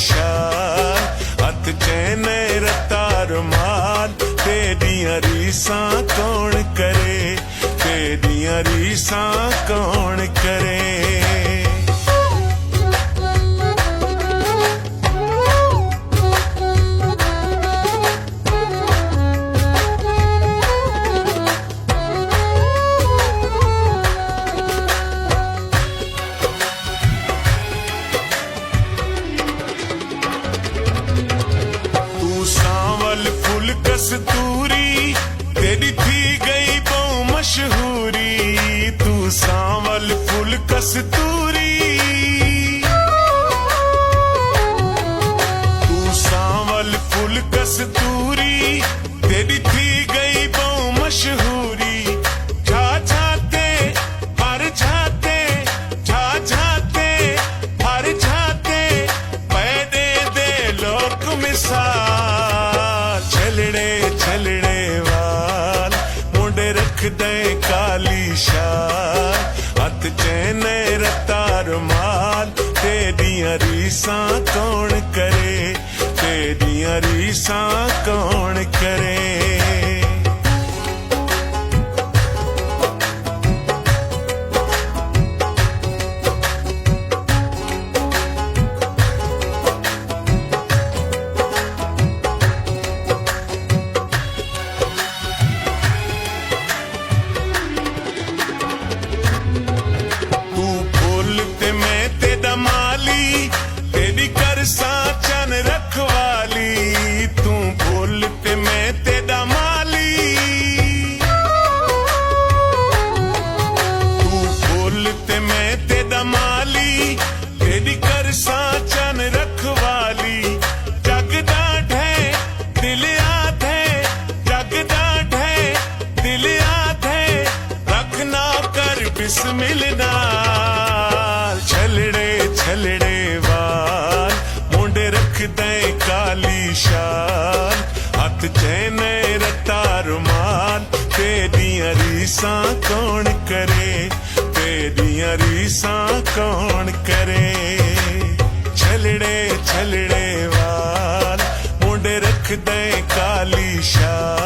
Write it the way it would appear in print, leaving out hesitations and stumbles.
शाल हथ चैने रतार माल तेरियां रीसां कौन करे तेरियां रीसां कौन करे कस्तूरी तेरी थी गई बहु मशहूरी तू सांवल फूल कस्तूरी तू सांवल फूल कस्तूरी तेरी थी गई बहु मशहूरी छा छाते हर छाते छा छाते हर छाते पैदे दे लोक मिसाल छलड़े वाल मुंडे रख दे काली शाल हथ चैने रतार माल तेरियां रीसां कौन करे तेरियां रीसां कौन करे चन रखवाली तू भूल ते मैं तेरा माली तू भूल ते मैं तेरा माली तेरी करसा चन रखवाली जग डाढ़े दिल आधे जग डाढ़े दिल आधे रखना कर बिस्मिल्लाह छलड़े छलड़े दे काली शाल हथ चैने रतार माल तेरियां रीसां कौन करे तेरियां रीसां कौन करे छलड़े छलड़े वाल मुंडे रख दे काली शाल